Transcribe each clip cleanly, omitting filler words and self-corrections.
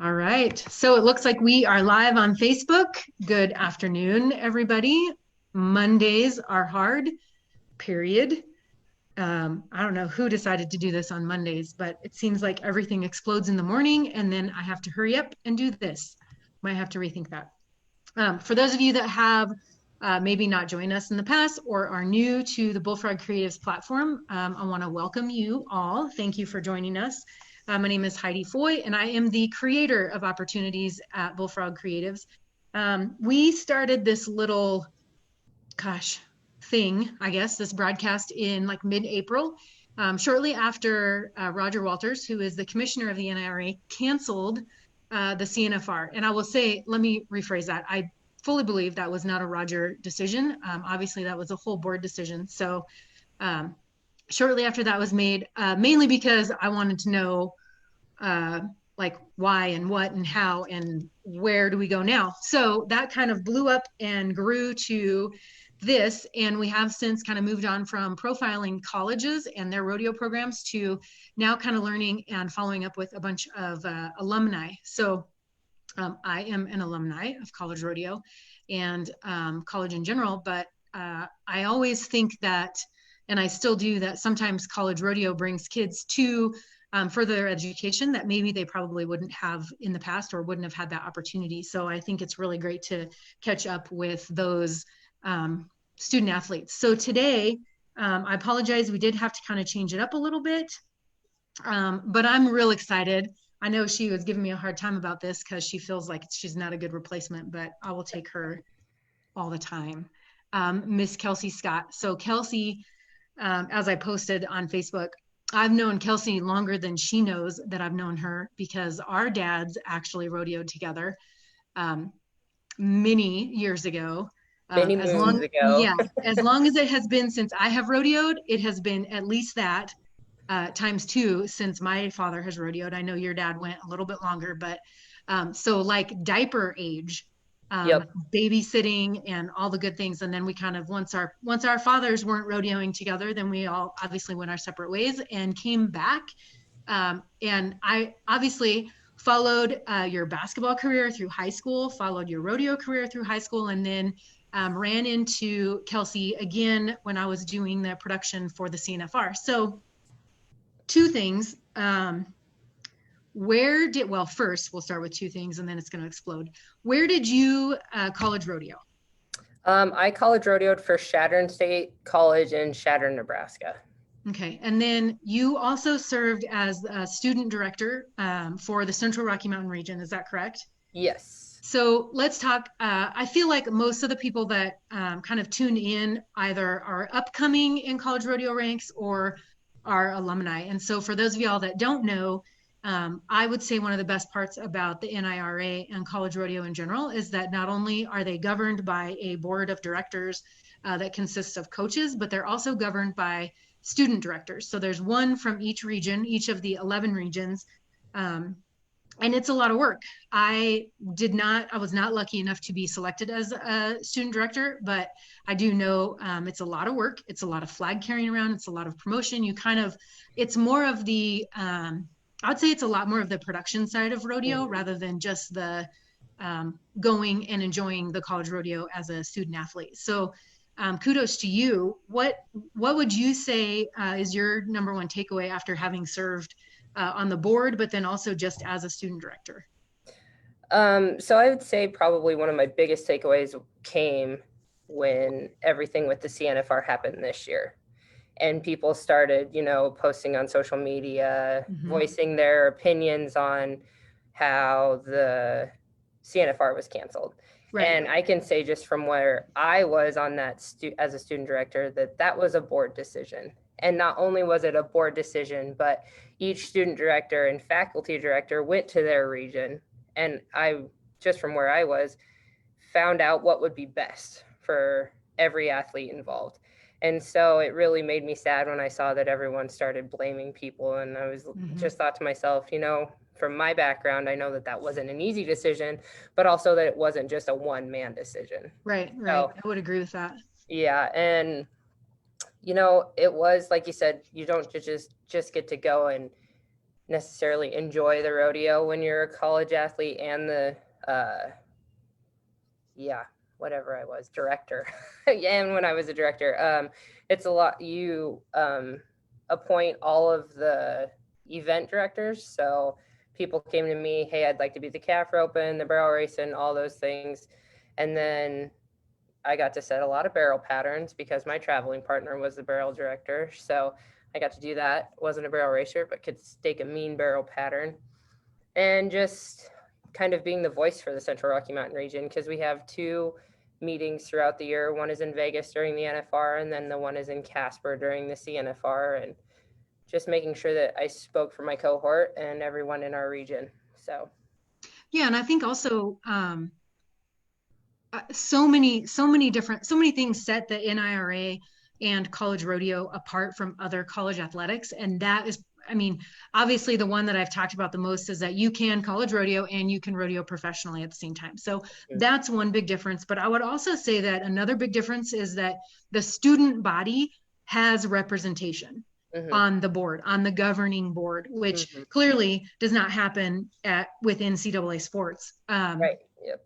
All right. So it looks like we are live on Facebook. Good afternoon, everybody. Mondays are hard, period. I don't know who decided to do this on Mondays, but it seems like everything explodes in the morning and then I have to hurry up and do this. Might have to rethink that. For those of you that have maybe not joined us in the past or are new to the Bullfrog Creatives platform, I want to welcome you all. Thank you for joining us. My name is Heidi Foy, and I am the creator of opportunities at Bullfrog Creatives. We started this little, thing, I guess, this broadcast in like mid-April, shortly after Roger Walters, who is the commissioner of the NIRA, canceled the CNFR. And I will say, let me rephrase that. I fully believe that was not a Roger decision. Obviously, that was a whole board decision. So shortly after that was made, mainly because I wanted to know like why and what and how and where do we go now. So that kind of blew up and grew to this, and we have since kind of moved on from profiling colleges and their rodeo programs to now kind of learning and following up with a bunch of alumni. So I am an alumni of college rodeo and college in general, but I always think that, and I still do, that sometimes college rodeo brings kids to further education that maybe they probably wouldn't have in the past or wouldn't have had that opportunity. So I think it's really great to catch up with those student athletes. So today, I apologize, we did have to kind of change it up a little bit, but I'm real excited. I know she was giving me a hard time about this because she feels like she's not a good replacement, but I will take her all the time. Miss Kelsey Scott. So Kelsey, as I posted on Facebook, I've known Kelsey longer than she knows that I've known her because our dads actually rodeoed together many years ago. Many moons ago. Yeah, as long as it has been since I have rodeoed, it has been at least that times two since my father has rodeoed. I know your dad went a little bit longer, but so like diaper age, Yep. babysitting and all the good things. And then we kind of, once our fathers weren't rodeoing together, then we all obviously went our separate ways and came back. And I obviously followed your basketball career through high school, followed your rodeo career through high school, and then ran into Kelsey again when I was doing the production for the CNFR. So two things. First, we'll start with two things and then it's going to explode. Where did you college rodeo? I college rodeoed for Chadron State College in Chadron, Nebraska. Okay. And then you also served as a student director for the Central Rocky Mountain region. Is that correct? Yes. So let's talk. I feel like most of the people that kind of tune in either are upcoming in college rodeo ranks or are alumni. And so for those of y'all that don't know, I would say one of the best parts about the NIRA and college rodeo in general is that not only are they governed by a board of directors that consists of coaches, but they're also governed by student directors. So there's one from each region, each of the 11 regions. And it's a lot of work. I was not lucky enough to be selected as a student director, but I do know it's a lot of work. It's a lot of flag carrying around. It's a lot of promotion. It's more of I would say it's a lot more of the production side of rodeo rather than just the going and enjoying the college rodeo as a student athlete. So kudos to you. What would you say is your number one takeaway after having served on the board, but then also just as a student director? So I would say probably one of my biggest takeaways came when everything with the CNFR happened this year. And people started, posting on social media, voicing their opinions on how the CNFR was canceled. Right. And I can say just from where I was on that as a student director, that was a board decision. And not only was it a board decision, but each student director and faculty director went to their region. And I, just from where I was, found out what would be best for every athlete involved. And so it really made me sad when I saw that everyone started blaming people. And I was just thought to myself, from my background, I know that wasn't an easy decision, but also that it wasn't just a one-man decision. Right. So, I would agree with that. Yeah. And, it was, like you said, you don't just get to go and necessarily enjoy the rodeo when you're a college athlete and the whatever I was, director. And when I was a director, it's a lot. You appoint all of the event directors. So people came to me, hey, I'd like to be the calf roping, the barrel racing, all those things. And then I got to set a lot of barrel patterns because my traveling partner was the barrel director. So I got to do that. Wasn't a barrel racer, but could stake a mean barrel pattern. And just kind of being the voice for the Central Rocky Mountain region, because we have 2 meetings throughout the year. One is in Vegas during the NFR, and then the one is in Casper during the CNFR, and just making sure that I spoke for my cohort and everyone in our region. So Yeah, and I think also so many things set the NIRA and college rodeo apart from other college athletics, and that is, I mean, obviously the one that I've talked about the most is that you can college rodeo and you can rodeo professionally at the same time. So that's one big difference. But I would also say that another big difference is that the student body has representation on the board, on the governing board, which clearly does not happen with NCAA sports. Right. Yep.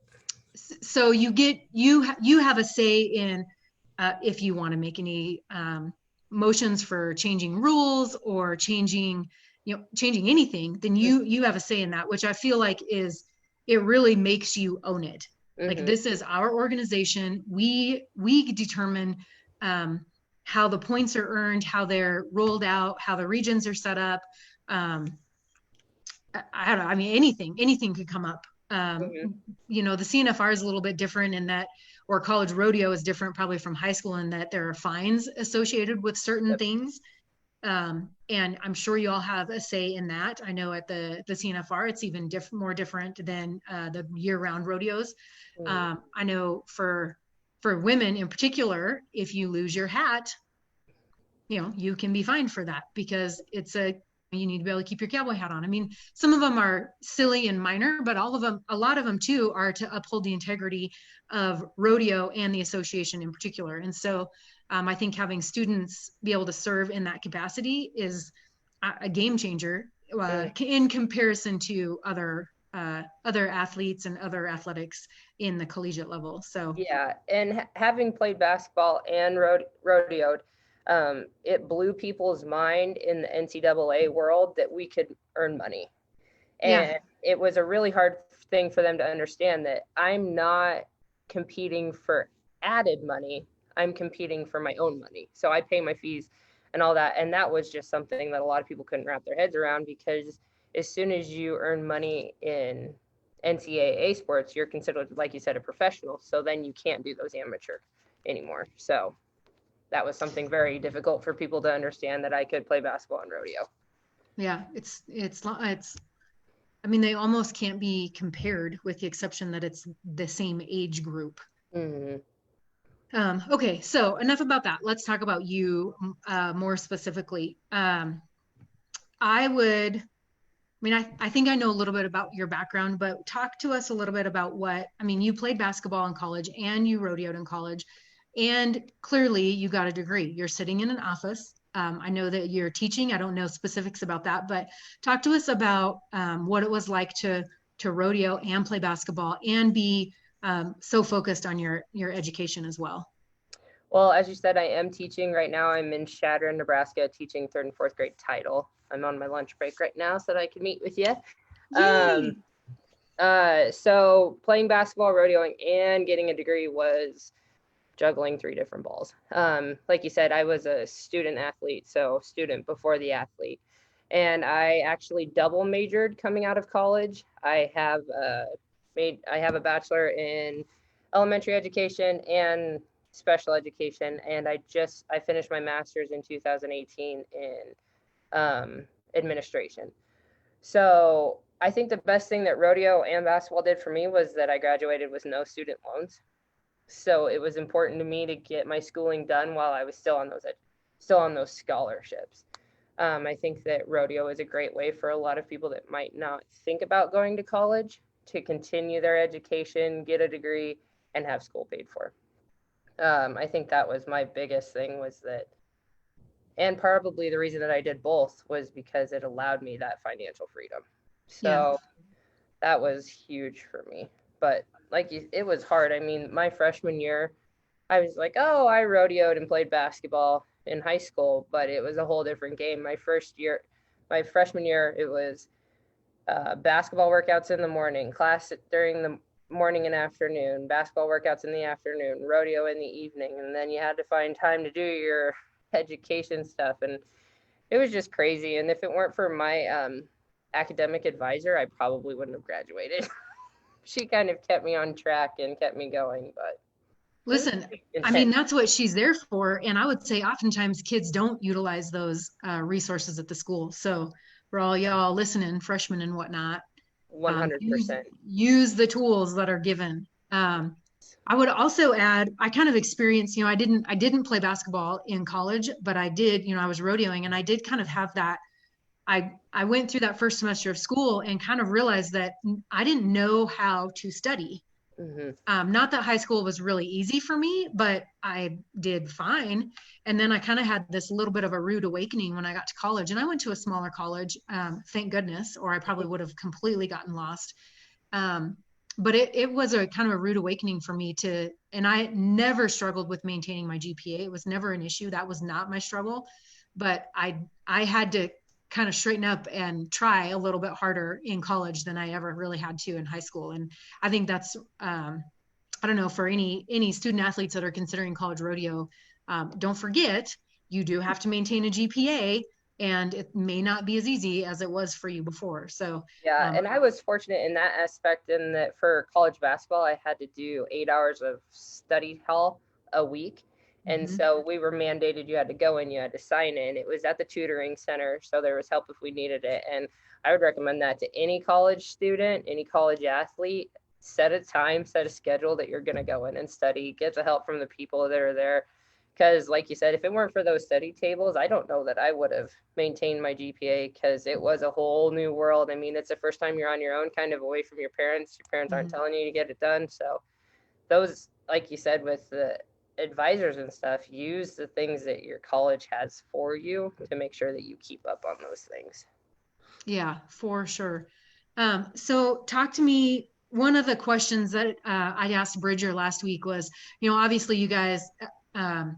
So you have a say in if you want to make any motions for changing rules or changing anything, then you have a say in that, which I feel like it really makes you own it. Like, this is our organization. We determine how the points are earned, how they're rolled out, how the regions are set up. I don't know. I mean, anything could come up. The CNFR is a little bit different in that, or college rodeo is different probably from high school in that there are fines associated with certain things. And I'm sure you all have a say in that. I know at the CNFR, it's even more different than the year-round rodeos. I know for women in particular, if you lose your hat, you can be fined for that because you need to be able to keep your cowboy hat on. I mean, some of them are silly and minor, but a lot of them too are to uphold the integrity of rodeo and the association in particular. And so I think having students be able to serve in that capacity is a game changer in comparison to other athletes and other athletics in the collegiate level. So yeah, and having played basketball and rodeoed, it blew people's mind in the NCAA world that we could earn money. And it was a really hard thing for them to understand that I'm not competing for added money. I'm competing for my own money. So I pay my fees and all that. And that was just something that a lot of people couldn't wrap their heads around, because as soon as you earn money in NCAA sports, you're considered, like you said, a professional. So then you can't do those amateur anymore. So that was something very difficult for people to understand, that I could play basketball and rodeo. Yeah, it's I mean, they almost can't be compared with the exception that it's the same age group. Okay, so enough about that. Let's talk about you more specifically. I think I know a little bit about your background, but talk to us a little bit about you played basketball in college and you rodeoed in college, and clearly you got a degree. You're sitting in an office. I know that you're teaching. I don't know specifics about that, but talk to us about what it was like to rodeo and play basketball and be so focused on your education as well. Well, as you said, I am teaching right now. I'm in Chadron, Nebraska, teaching 3rd and 4th grade title. I'm on my lunch break right now so that I can meet with you. So playing basketball, rodeoing, and getting a degree was juggling 3 different balls. Like you said, I was a student athlete, so student before the athlete. And I actually double majored coming out of college. I have a bachelor in elementary education and special education, and I finished my master's in 2018 in administration. So I think the best thing that rodeo and basketball did for me was that I graduated with no student loans. So it was important to me to get my schooling done while I was still on those scholarships. I think that rodeo is a great way for a lot of people that might not think about going to college to continue their education, get a degree, and have school paid for. I think that was my biggest thing, was that And probably the reason that I did both was because it allowed me that financial freedom. Yeah. So that was huge for me. But it was hard. I mean, my freshman year, I was like, oh, I rodeoed and played basketball in high school, but it was a whole different game. My freshman year, it was basketball workouts in the morning, class during the morning and afternoon, basketball workouts in the afternoon, rodeo in the evening, and then you had to find time to do your education stuff, and it was just crazy. And if it weren't for my academic advisor, I probably wouldn't have graduated. She kind of kept me on track and kept me going, but it was Listen, I mean, intense. that's what she's there for. And I would say oftentimes kids don't utilize those resources at the school. So for all y'all listening, freshmen and whatnot, use 100%. use the tools that are given. I would also add, I kind of experienced, I didn't play basketball in college, but I did, I was rodeoing and I did kind of have that. I went through that first semester of school and kind of realized that I didn't know how to study. Mm-hmm. Not that high school was really easy for me, but I did fine. And then I kind of had this little bit of a rude awakening when I got to college. And I went to a smaller college, thank goodness, or I probably would have completely gotten lost. Um, but it was a kind of a rude awakening for me and I never struggled with maintaining my GPA. It was never an issue. That was not my struggle. But I had to kind of straighten up and try a little bit harder in college than I ever really had to in high school. And I think that's, I don't know, for any student athletes that are considering college rodeo, don't forget you do have to maintain a GPA, and it may not be as easy as it was for you before. So Yeah, and I was fortunate in that aspect in that for college basketball, I had to do 8 hours of study hall a week. And mhm. so we were mandated, you had to go in, you had to sign in. It was at the tutoring center, so there was help if we needed it. And I would recommend that to any college student, any college athlete. Set a time, set a schedule that you're going to go in and study, get the help from the people that are there. Because like you said, if it weren't for those study tables, I don't know that I would have maintained my GPA, because it was a whole new world. I mean, it's the first time you're on your own, kind of away from your parents. Your parents aren't telling you to get it done. So those, like you said, with the advisors and stuff, use the things that your college has for you to make sure that you keep up on those things. Yeah, for sure. So talk to me. One of the questions that I asked Bridger last week was, obviously you guys, um,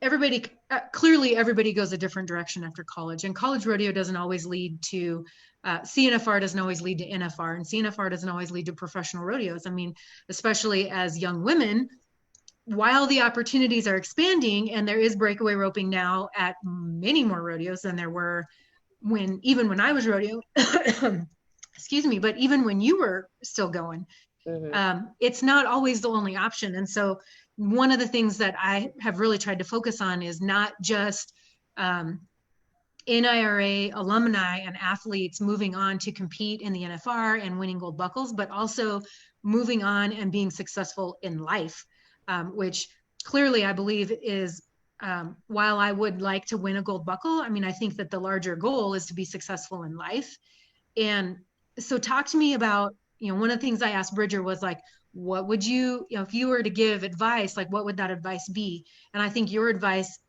everybody, clearly everybody goes a different direction after college, and college rodeo doesn't always lead to, CNFR doesn't always lead to NFR, and CNFR doesn't always lead to professional rodeos. I mean, especially as young women, while the opportunities are expanding and there is breakaway roping now at many more rodeos than there were even when I was rodeo, excuse me, but even when you were still going, it's not always the only option. And so one of the things that I have really tried to focus on is not just NIRA alumni and athletes moving on to compete in the NFR and winning gold buckles, but also moving on and being successful in life, which clearly I believe is, while I would like to win a gold buckle, I mean, I think that the larger goal is to be successful in life. And so talk to me about, one of the things I asked Bridger was like, what would you, if you were to give advice, like what would that advice be? And I think your advice,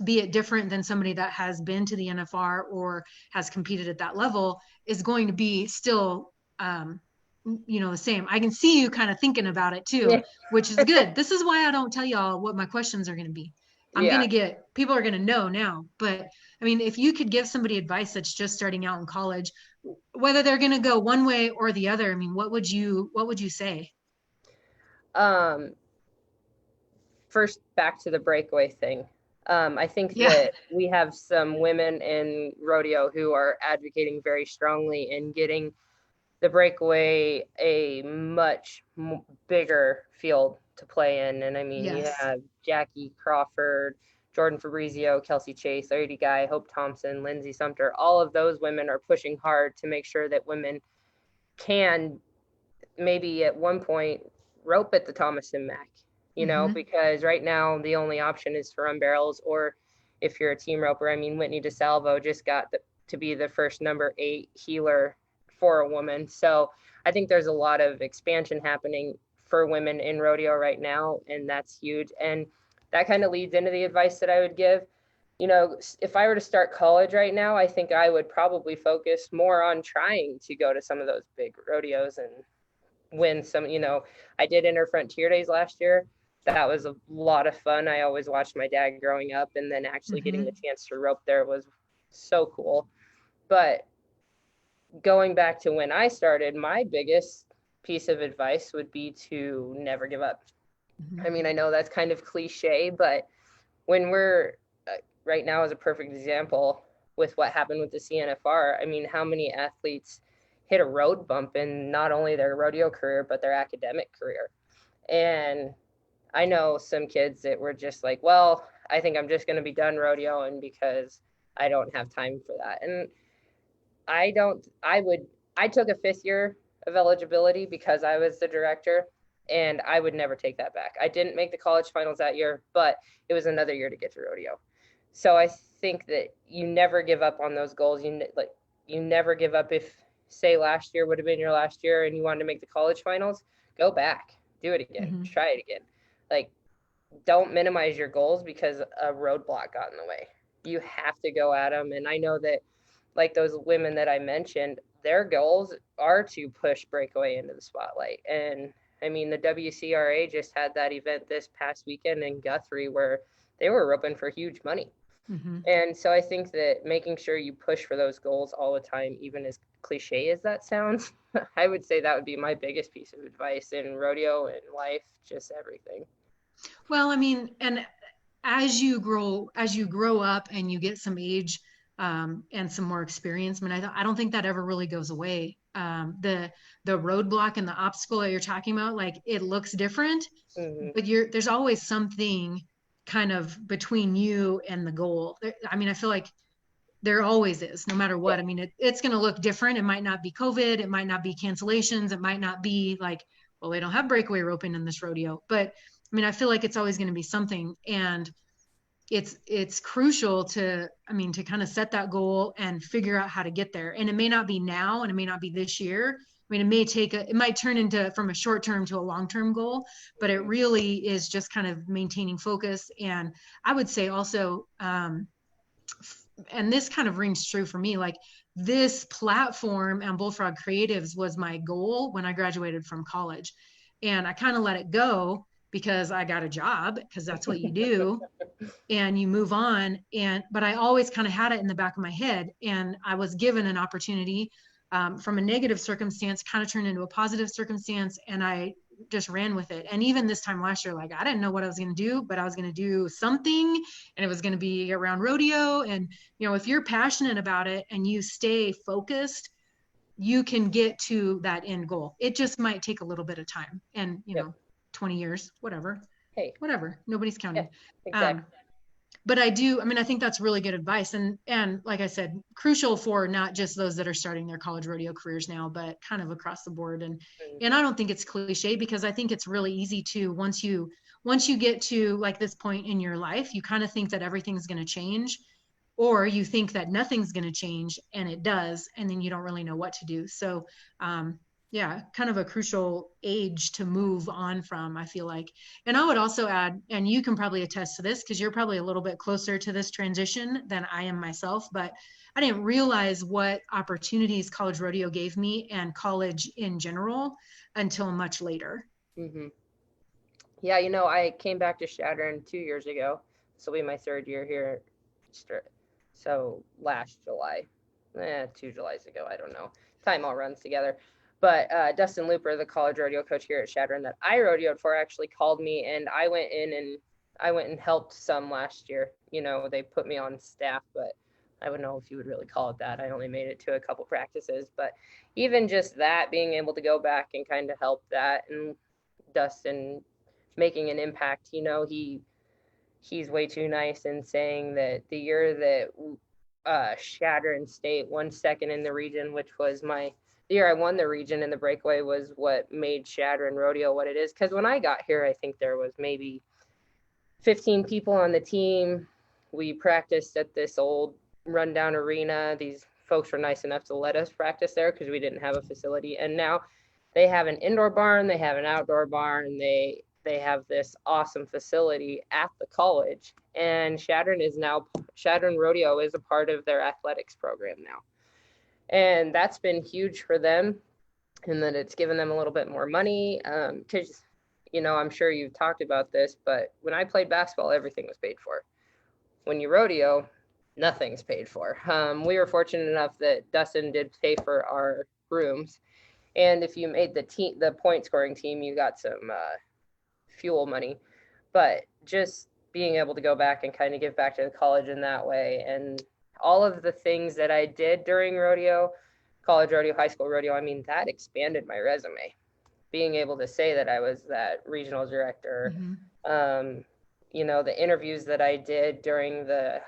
be it different than somebody that has been to the NFR or has competed at that level, is going to be still, the same. I can see you kind of thinking about it too, Yeah. which is good. This is why I don't tell y'all what my questions are going to be. Yeah. People are going to know now. But I mean, if you could give somebody advice that's just starting out in college, whether they're going to go one way or the other, I mean, what would you say? Um, First, back to the breakaway thing. I think Yeah. that we have some women in rodeo who are advocating very strongly in getting the breakaway a much bigger field to play in. And I mean, you Yes. have Jackie Crawford, Jordan Fabrizio, Kelsey Chase, Larry Guy, Hope Thompson, Lindsay Sumter. All of those women are pushing hard to make sure that women can maybe at one point rope at the Thomas and Mack, Mm-hmm. because right now the only option is for unbarrels, or if you're a team roper. I mean, Whitney DeSalvo just got to be the first number 8 healer for a woman. So I think there's a lot of expansion happening for women in rodeo right now, and that's huge. And that kind of leads into the advice that I would give. if I were to start college right now, I think I would probably focus more on trying to go to some of those big rodeos and win some. I did Inter Frontier Days last year. That was a lot of fun. I always watched my dad growing up, and then actually getting the chance to rope there was so cool. But going back to when I started, my biggest piece of advice would be to never give up. I mean, I know that's kind of cliche, but when we're right now is a perfect example with what happened with the CNFR. I mean, how many athletes hit a road bump in not only their rodeo career, but their academic career? And I know some kids that were just like, well, I think I'm just going to be done rodeoing because I don't have time for that. And I took a 5th year of eligibility because I was the director, and I would never take that back. I didn't make the college finals that year, but it was another year to get to rodeo. So I think that you never give up on those goals. You never give up. If, say, last year would have been your last year and you wanted to make the college finals, go back, do it again, try it again. Like, don't minimize your goals because a roadblock got in the way. You have to go at them. And I know that, like those women that I mentioned, their goals are to push breakaway into the spotlight. And I mean, the WCRA just had that event this past weekend in Guthrie where they were roping for huge money. And so I think that making sure you push for those goals all the time, even as cliche as that sounds, I would say that would be my biggest piece of advice in rodeo and life, just everything. Well, I mean, and as you grow up and you get some age and some more experience, I mean, I don't think that ever really goes away. The roadblock and the obstacle that you're talking about, like, it looks different, but there's always something kind of between you and the goal. I mean, I feel like there always is, no matter what. I mean, it's going to look different. It might not be COVID. It might not be cancellations. It might not be like, well, they don't have breakaway roping in this rodeo. But I mean, I feel like it's always going to be something. And it's crucial to kind of set that goal and figure out how to get there. And it may not be now, and it may not be this year. I mean, it might turn into from a short-term to a long-term goal, but it really is just kind of maintaining focus. And I would say also, and this kind of rings true for me, like, this platform and Bullfrog Creatives was my goal when I graduated from college. And I kind of let it go because I got a job, because that's what you do and you move on. But I always kind of had it in the back of my head, and I was given an opportunity from a negative circumstance, kind of turned into a positive circumstance, and I just ran with it. And even this time last year, like, I didn't know what I was going to do, but I was going to do something, and it was going to be around rodeo. And, if you're passionate about it and you stay focused, you can get to that end goal. It just might take a little bit of time, and, 20 years, whatever. Hey, whatever. Nobody's counting. Exactly. But I think that's really good advice. And like I said, crucial for not just those that are starting their college rodeo careers now, but kind of across the board. And I don't think it's cliche, because I think it's really easy to, once you get to like this point in your life, you kind of think that everything's going to change, or you think that nothing's going to change, and it does. And then you don't really know what to do. So, yeah, kind of a crucial age to move on from, I feel like. And I would also add, and you can probably attest to this because you're probably a little bit closer to this transition than I am myself, but I didn't realize what opportunities college rodeo gave me and college in general until much later. Yeah, I came back to Chadron 2 years ago. This will be my 3rd year here. So last July, 2 Julys ago, I don't know. Time all runs together. But Dustin Looper, the college rodeo coach here at Chadron that I rodeoed for, actually called me, and I went and helped some last year. They put me on staff, but I wouldn't know if you would really call it that. I only made it to a couple practices, but even just that, being able to go back and kind of help that, and Dustin making an impact, he's way too nice in saying that the year that Chadron State won 2nd in the region, which was the year I won the region in the breakaway, was what made Chadron Rodeo what it is. Because when I got here, I think there was maybe 15 people on the team. We practiced at this old rundown arena. These folks were nice enough to let us practice there because we didn't have a facility. And now they have an indoor barn, they have an outdoor barn, they they have this awesome facility at the college, and Chadron Rodeo is a part of their athletics program now. And that's been huge for them, and that it's given them a little bit more money. Because, I'm sure you've talked about this, but when I played basketball, everything was paid for. When you rodeo, nothing's paid for. We were fortunate enough that Dustin did pay for our rooms. And if you made the point scoring team, you got some fuel money. But just being able to go back and kind of give back to the college in that way, and all of the things that I did during rodeo, college rodeo, high school rodeo, that expanded my resume. Being able to say that I was that regional director, the interviews that I did during the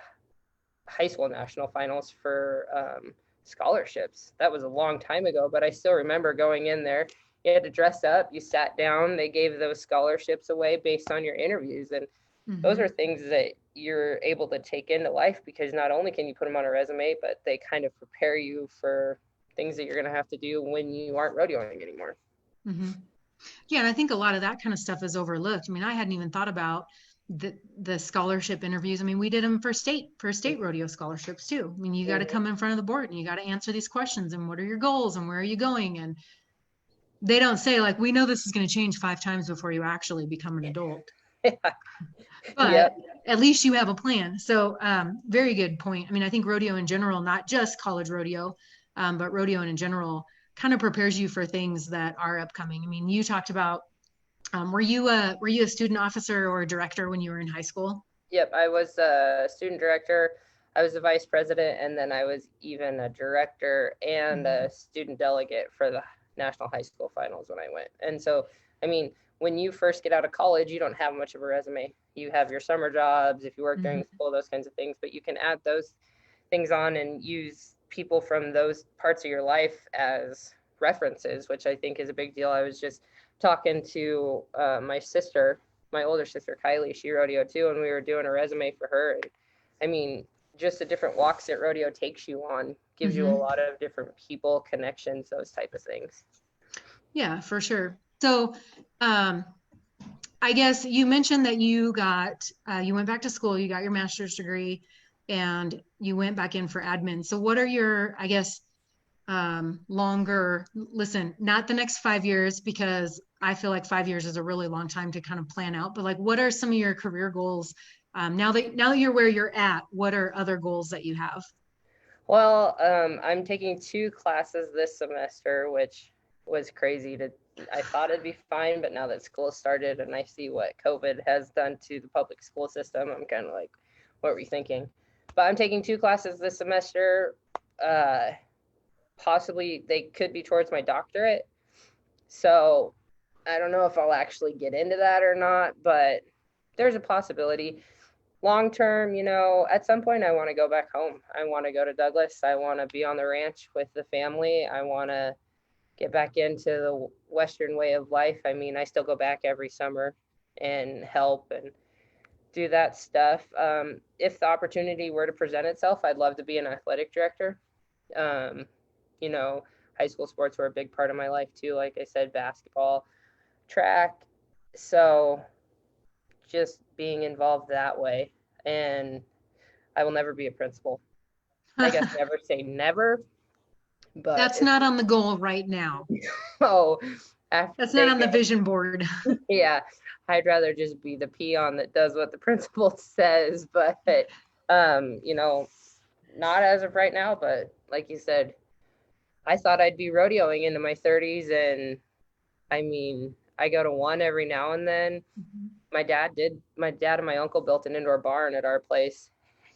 high school national finals for scholarships. That was a long time ago, but I still remember going in there. You had to dress up, you sat down, they gave those scholarships away based on your interviews. And those are things that you're able to take into life, because not only can you put them on a resume, but they kind of prepare you for things that you're going to have to do when you aren't rodeoing anymore. Yeah, and I think a lot of that kind of stuff is overlooked. I hadn't even thought about the scholarship interviews. We did them for state rodeo scholarships too. You got to come in front of the board and you got to answer these questions, and what are your goals and where are you going? And they don't say, like, we know this is going to change 5 times before you actually become an adult. But at least you have a plan. So very good point. I think rodeo in general, not just college rodeo, but rodeo in general kind of prepares you for things that are upcoming. You talked about, were you a student officer or a director when you were in high school? Yep, I was a student director. I was a vice president, and then I was even a director and a student delegate for the national high school finals when I went. And so, when you first get out of college, you don't have much of a resume. You have your summer jobs, if you work during school, those kinds of things, but you can add those things on and use people from those parts of your life as references, which I think is a big deal. I was just talking to my older sister, Kylie. She rodeoed too, and we were doing a resume for her. And just the different walks that rodeo takes you on gives you a lot of different people, connections, those type of things. Yeah, for sure. So I guess you mentioned that you went back to school, you got your master's degree, and you went back in for admin. So what are your, I guess, not the next 5 years, because I feel like 5 years is a really long time to kind of plan out, but what are some of your career goals? Now that you're where you're at, what are other goals that you have? Well, I'm taking 2 classes this semester, which was crazy. I thought it'd be fine, but now that school started and I see what COVID has done to the public school system, I'm kind of like, what were you thinking? But I'm taking 2 classes this semester. Possibly they could be towards my doctorate. So I don't know if I'll actually get into that or not, but there's a possibility. Long term, at some point I want to go back home. I want to go to Douglas. I want to be on the ranch with the family. I want to get back into the Western way of life. I still go back every summer and help and do that stuff. If the opportunity were to present itself, I'd love to be an athletic director. High school sports were a big part of my life too. Like I said, basketball, track. So just being involved that way. And I will never be a principal. I guess never say never. But that's not on the goal right now. Oh, that's not on the vision board. Yeah, I'd rather just be the peon that does what the principal says. But not as of right now. But like you said, I thought I'd be rodeoing into my 30s, and I go to one every now and then. My dad and my uncle built an indoor barn at our place.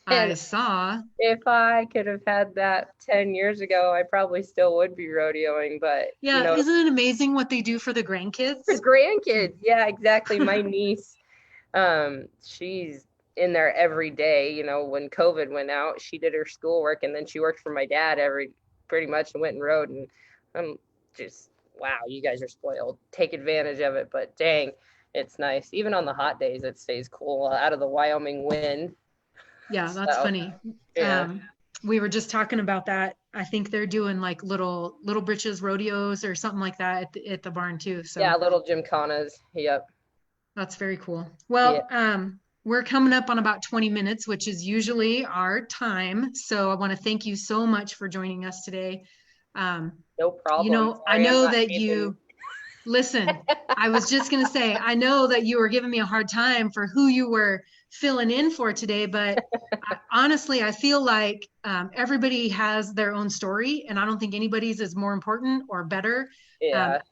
And I saw. If I could have had that 10 years ago, I probably still would be rodeoing. But yeah, isn't it amazing what they do for the grandkids? The grandkids, yeah, exactly. My niece, she's in there every day. When COVID went out, she did her schoolwork, and then she worked for my dad pretty much, and went and rode. And I'm just, wow, you guys are spoiled. Take advantage of it. But dang, it's nice. Even on the hot days, it stays cool out of the Wyoming wind. Yeah, that's funny. Yeah. We were just talking about that. I think they're doing like little britches rodeos or something like that at the barn too. So yeah, little gymkhanas. Yep. That's very cool. Well, we're coming up on about 20 minutes, which is usually our time. So I want to thank you so much for joining us today. No problem. I know that you listen. I was just going to say, I know that you were giving me a hard time for who you were filling in for today, but honestly, I feel like everybody has their own story, and I don't think anybody's is more important or better.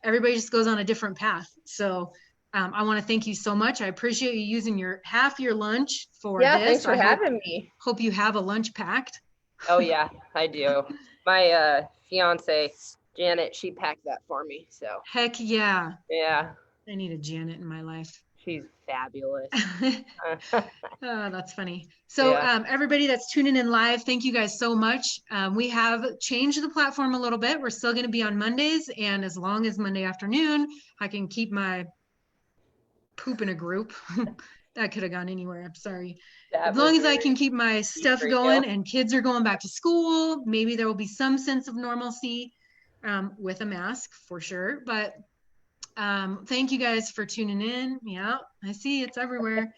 Everybody just goes on a different path. So I want to thank you so much. I appreciate you using half your lunch for this. Thanks for having me. Hope you have a lunch packed. Oh yeah, I do. My fiance, Janet, she packed that for me. So heck yeah. Yeah. I need a Janet in my life. She's fabulous. Oh, that's funny. So everybody that's tuning in live, thank you guys so much. We have changed the platform a little bit. We're still going to be on Mondays, and as long as Monday afternoon, I can keep my poop in a group. That could have gone anywhere. I'm sorry. As long as I can keep my stuff going and kids are going back to school, maybe there will be some sense of normalcy with a mask for sure. But thank you guys for tuning in. Yeah, I see it's everywhere.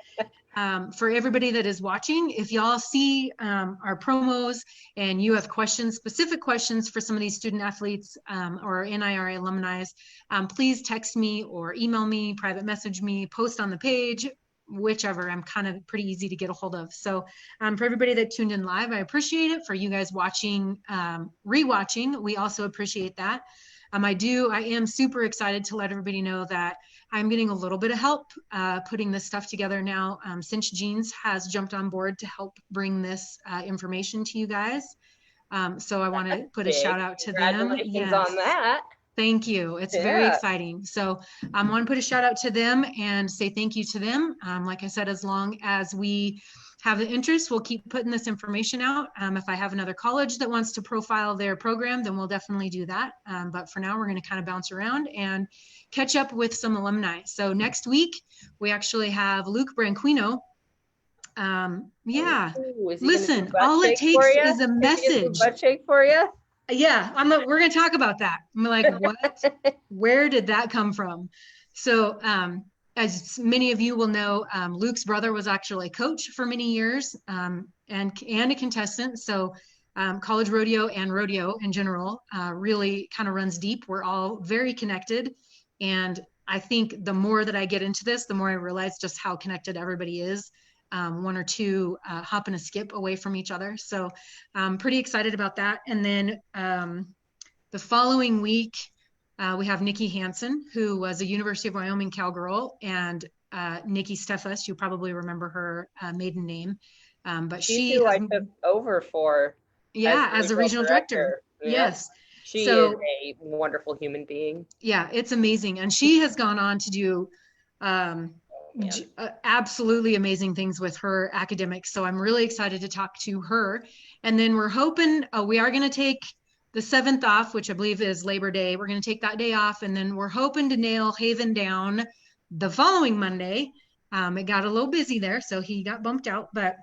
For everybody that is watching, if y'all see our promos and you have questions, specific questions for some of these student athletes or NIRA alumni, please text me or email me, private message me, post on the page, whichever. I'm kind of pretty easy to get a hold of. So for everybody that tuned in live, I appreciate it. For you guys watching, rewatching, we also appreciate that. I am super excited to let everybody know that I'm getting a little bit of help putting this stuff together now, since Jeans has jumped on board to help bring this information to you guys. So I want to put a shout out to them. Yes. On that. Thank you. It's very exciting. So I want to put a shout out to them and say thank you to them. Like I said, as long as we have the interest, we'll keep putting this information out. If I have another college that wants to profile their program, then we'll definitely do that. But for now, we're going to kind of bounce around and catch up with some alumni. So next week, we actually have Luke Branquino. Listen, all it takes is a message. Butt shake for you? Yeah, we're going to talk about that. I'm like, what? Where did that come from? So, as many of you will know, Luke's brother was actually a coach for many years and a contestant. So college rodeo and rodeo in general really kind of runs deep. We're all very connected. And I think the more that I get into this, the more I realize just how connected everybody is. One or two hop and a skip away from each other. So I'm pretty excited about that. And then the following week, we have Nikki Hansen, who was a University of Wyoming cowgirl, and Nikki Steffes, you probably remember her maiden name. But she I took over for as a regional director. Yeah. Yes. She is a wonderful human being. Yeah, it's amazing. And she has gone on to do absolutely amazing things with her academics. So I'm really excited to talk to her. And then we're hoping we are going to take the 7th off, which I believe is Labor Day. We're going to take that day off. And then we're hoping to nail Haven down the following Monday. It got a little busy there, so he got bumped out. But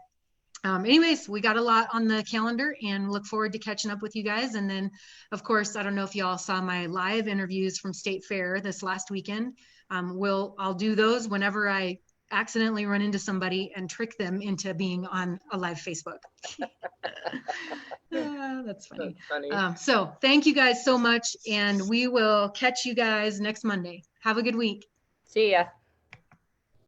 anyways, we got a lot on the calendar and look forward to catching up with you guys. And then, of course, I don't know if y'all saw my live interviews from State Fair this last weekend. I'll do those whenever I accidentally run into somebody and trick them into being on a live Facebook. That's funny. So thank you guys so much, and we will catch you guys next Monday. Have a good week. See ya.